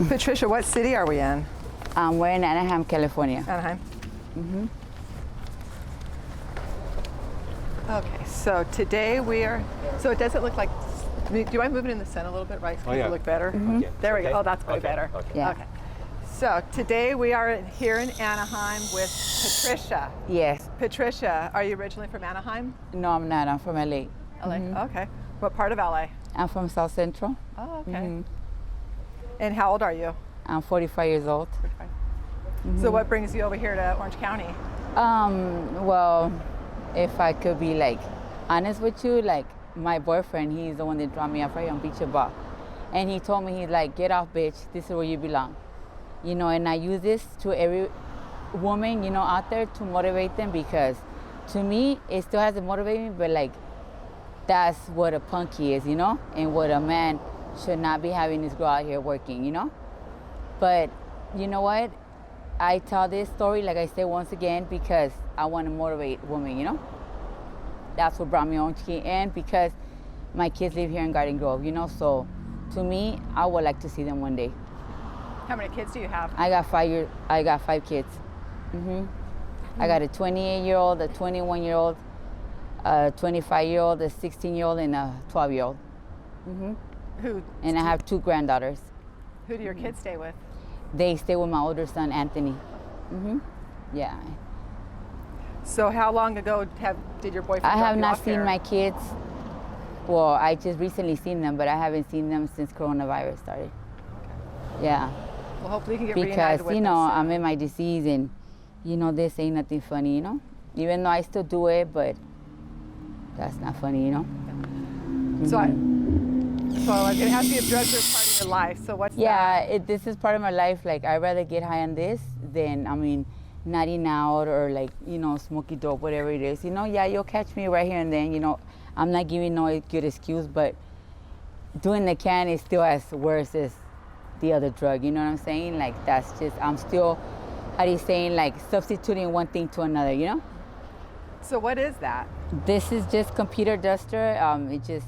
Patricia, what city are we in? We're in Anaheim, California. Anaheim. Okay, so today we are, so it doesn't look like, do you mind moving in the sun a little bit, right? So people look better? Okay. There we go. Okay. Oh, that's way better. Okay. Yeah. Okay. So today we are here in Anaheim with Patricia. Yes. Patricia, are you originally from Anaheim? No, I'm not. I'm from LA. LA. Okay. What part of LA? I'm from South Central. Oh, okay. And how old are you? I'm 45 years old. 45. So what brings you over here to Orange County? Well, if I could be like honest with you, like my boyfriend, he's the one that dropped me off right on Beach Bar. And he told me, he's like, get off, bitch. This is where you belong. You know, and I use this to every woman, you know, out there to motivate them, because to me, it still has to motivate me, but like, that's what a punky is, you know? And what a man should not be having this girl out here working, you know? But you know what? I tell this story, like I said, once again, because I want to motivate women, you know? That's what brought me on to and because my kids live here in Garden Grove, you know? So to me, I would like to see them one day. How many kids do you have? I got 5 kids. I got a 28-year-old, a 21-year-old, a 25-year-old, a 16-year-old, and a 12-year-old. Who? And I have 2 granddaughters. Who do your kids stay with? They stay with my older son, Anthony. Yeah. So how long ago did your boyfriend I drop have you not off seen here? my kids. Well, I just recently seen them, but I haven't seen them since coronavirus started. Yeah. Well, hopefully you can get Because, reunited with you know, them soon. I'm in my disease and, you know, this ain't nothing funny, you know? Even though I still do it, but that's not funny, you know? So it has to be a drug for part of your life. So what's that? Yeah, this is part of my life. Like, I'd rather get high on this than, I mean, nutting out or like, you know, smoking dope, whatever it is. You know, yeah, you'll catch me right here and then, you know. I'm not giving no good excuse, but doing the can is still as worse as the other drug, you know what I'm saying? Like, that's just, I'm still, how do you saying, like, substituting one thing to another, you know? So what is that? This is just computer duster. It just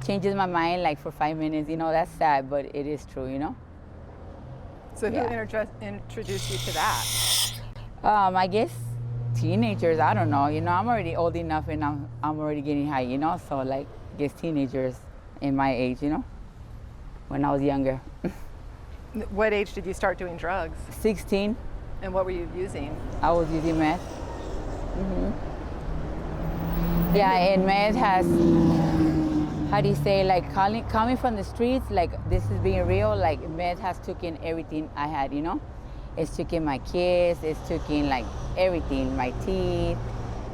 changes my mind like for 5 minutes, you know. That's sad, but it is true, you know. So who Yeah. introduced you to that? I guess teenagers, I don't know, you know. I'm already old enough and I'm already getting high, you know. So like, I guess teenagers in my age, you know, when I was younger. What age did you start doing drugs? 16, And what were you using? I was using meth. Yeah, and meth has, how do you say, like coming from the streets, like this is being real, like meth has taken everything I had, you know? It's taken my kids, it's taken like everything, my teeth,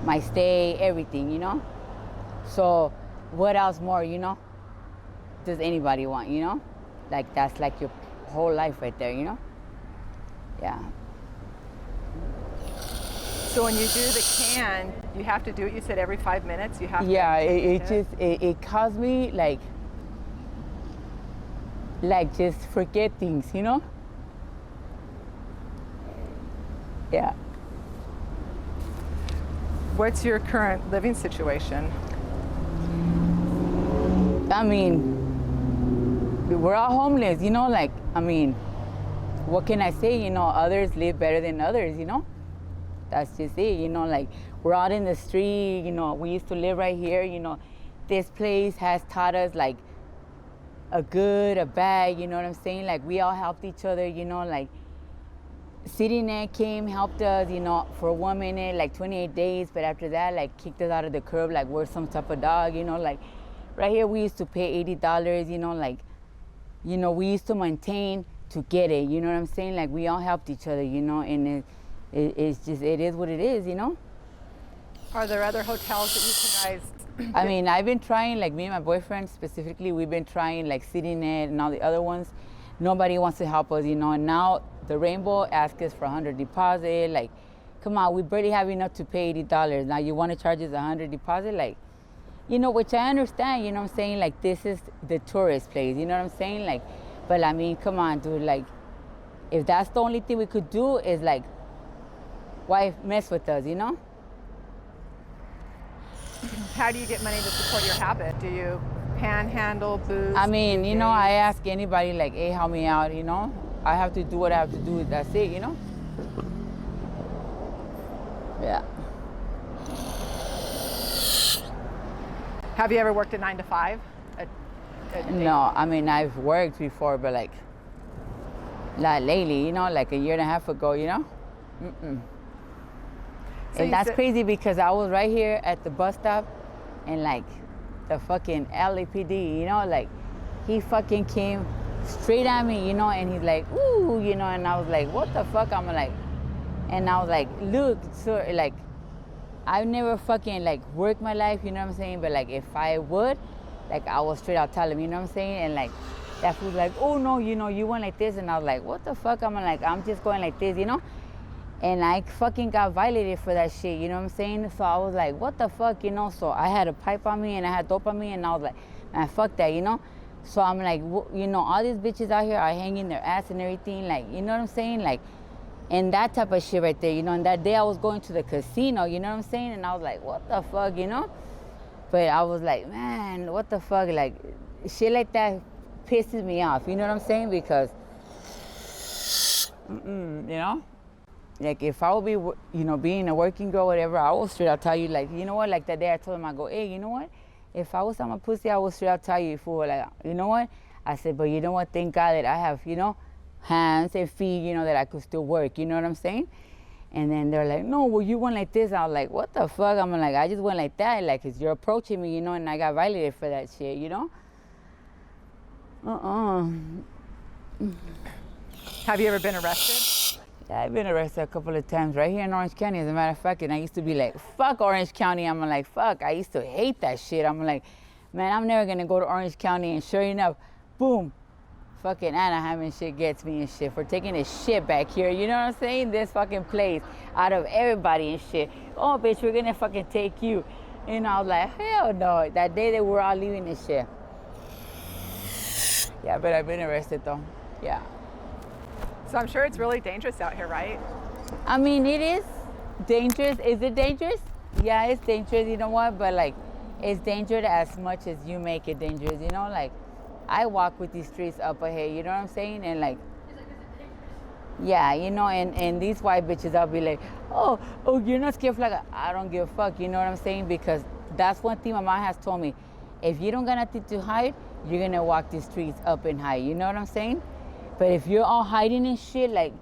my stay, everything, you know? So what else more, you know? Does anybody want, you know? Like that's like your whole life right there, you know? Yeah. So when you do the can, you have to do it, you said every 5 minutes? You have to Yeah, take a hit? it caused me like just forget things, you know? Yeah. What's your current living situation? I mean, we're all homeless, you know, like, I mean, what can I say? You know, others live better than others, you know? That's just it, you know, like, we're out in the street, you know, we used to live right here, you know. This place has taught us, like, a good, a bad, you know what I'm saying? Like, we all helped each other, you know, like, City Net came, helped us, you know, for 1 minute, like 28 days, but after that, like, kicked us out of the curb, like we're some type of dog, you know, like, right here we used to pay $80, you know, like, you know, we used to maintain to get it, you know what I'm saying? Like, we all helped each other, you know, and it's just, it is what it is, you know? Are there other hotels that you guys? I mean, I've been trying, like me and my boyfriend specifically, we've been trying like City Net and all the other ones. Nobody wants to help us, you know, and now the Rainbow asks us for 100 deposit, like, come on, we barely have enough to pay $80. Now you want to charge us 100 deposit, like, you know, which I understand, you know what I'm saying? Like, this is the tourist place, you know what I'm saying? Like, but I mean, come on, dude, like, if that's the only thing we could do is like, why mess with us, you know? How do you get money to support your habit? Do you panhandle, booze? I mean, do you know, I days? ask anybody like, hey, help me out, you know? I have to do what I have to do, that's it, you know? Yeah. Have you ever worked a 9 to 5? No, I mean, I've worked before, but like lately, you know, like a year and a half ago, you know? So And you that's said- crazy because I was right here at the bus stop and like the fucking LAPD, you know, like he fucking came straight at me, you know, and he's like, ooh, you know, and I was like, what the fuck? I'm like, and I was like, look, so like, I've never fucking like worked my life, you know what I'm saying? But like if I would, like I will straight out tell him, you know what I'm saying? And like that fool's like, oh no, you know, you went like this. And I was like, what the fuck? I'm like, I'm just going like this, you know? And I fucking got violated for that shit, you know what I'm saying? So I was like, what the fuck, you know? So I had a pipe on me and I had dope on me and I was like, man, fuck that, you know? So I'm like, you know, all these bitches out here are hanging their ass and everything, like, you know what I'm saying? Like, and that type of shit right there, you know? And that day I was going to the casino, you know what I'm saying? And I was like, what the fuck, you know? But I was like, man, what the fuck? Like, shit like that pisses me off, you know what I'm saying? Because, you know? Like if I would be, you know, being a working girl, whatever, I will straight out tell you, like, you know what? Like that day I told him, I go, hey, you know what? If I was on my pussy, I would straight out tell you, fool, like, you know what? I said, but you know what? Thank God that I have, you know, hands and feet, you know, that I could still work. You know what I'm saying? And then they're like, no, well, you went like this. I was like, what the fuck? I'm like, I just went like that, like, cause you're approaching me, you know, and I got violated for that shit, you know? Have you ever been arrested? Yeah, I've been arrested a couple of times right here in Orange County, as a matter of fact, and I used to be like, fuck Orange County. I'm like, fuck, I used to hate that shit. I'm like, man, I'm never gonna go to Orange County, and sure enough, boom, fucking Anaheim and shit gets me and shit for taking this shit back here, you know what I'm saying? This fucking place, out of everybody and shit. Oh, bitch, we're gonna fucking take you. You know, I was like, hell no. That day that we're all leaving this shit. Yeah, but I've been arrested though, yeah. So I'm sure it's really dangerous out here, right? I mean, it is dangerous. Is it dangerous? Yeah, it's dangerous, you know what? But like, it's dangerous as much as you make it dangerous, you know? Like, I walk with these streets up ahead, you know what I'm saying? And like, yeah, you know, and these white bitches, I'll be like, oh, you're not scared, like, I don't give a fuck, you know what I'm saying? Because that's one thing my mom has told me. If you don't got nothing to hide, you're gonna walk these streets up and high, you know what I'm saying? But if you're all hiding and shit, like,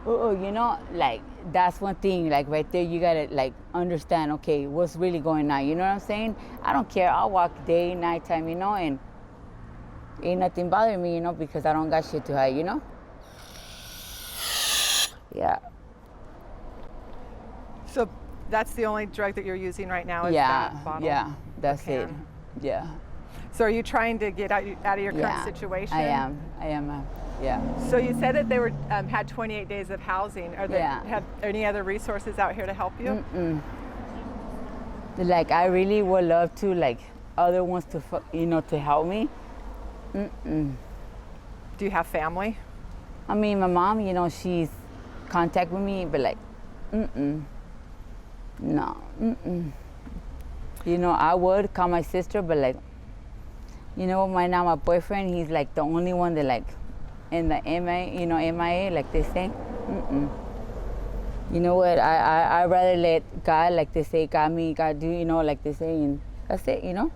you know, like, that's one thing, like, right there, you gotta, like, understand, okay, what's really going on, you know what I'm saying? I don't care, I'll walk day, nighttime, you know, and ain't nothing bothering me, you know, because I don't got shit to hide, you know? Yeah. So that's the only drug that you're using right now is Yeah, that bottle? yeah, that's it, can. yeah. So are you trying to get out of your current situation? I am, yeah. So you said that they were had 28 days of housing. Are there Yeah. have any other resources out here to help you? Like, I really would love to, like, other ones to, you know, to help me. Do you have family? I mean, my mom, you know, she's contact with me, but like, no. You know, I would call my sister, but like, you know, my boyfriend, he's like the only one that like, in the MIA, like they say. You know what? I rather let God, like they say, God me, God do, you know, like they say, and that's it, you know.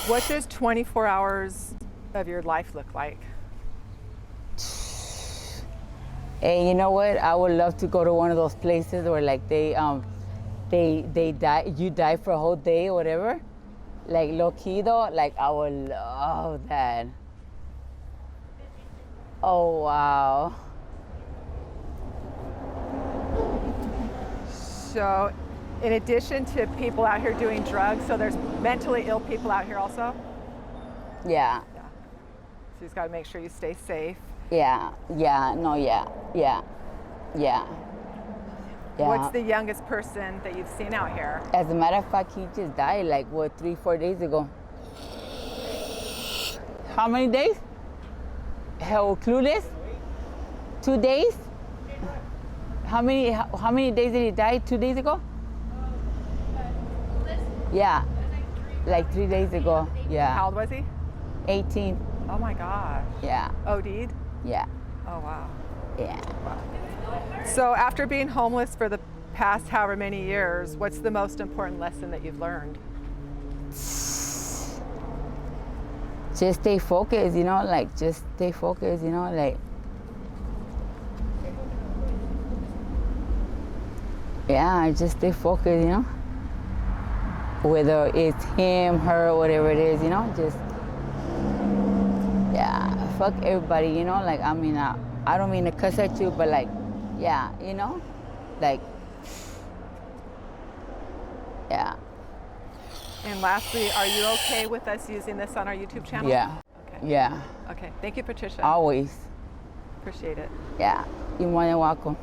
What does 24 hours of your life look like? Hey, you know what? I would love to go to one of those places where like they die, you die for a whole day or whatever. Like low key though, like I would love that. Oh wow. So in addition to people out here doing drugs, so there's mentally ill people out here also? Yeah. So you just got to make sure you stay safe. Yeah. What's the youngest person that you've seen out here? As a matter of fact, he just died like, what, 3-4 days ago. How many days? Hell, clueless? 2 days? How many days did he die? 2 days ago? Yeah. like 3 days ago. Yeah. How old was he? 18. Oh my gosh. Yeah. OD'd? Yeah. Oh wow. Yeah. So after being homeless for the past however many years, what's the most important lesson that you've learned? Just stay focused, you know, like just stay focused, you know, like yeah, just stay focused, you know. Whether it's him, her, whatever it is, you know, just yeah, fuck everybody, you know, like I mean I don't mean to cuss at you, but like yeah, you know, like yeah. And lastly, are you okay with us using this on our YouTube channel? Yeah. Okay. Yeah. Okay. Thank you, Patricia. Always. Appreciate it. Yeah. You're more than welcome.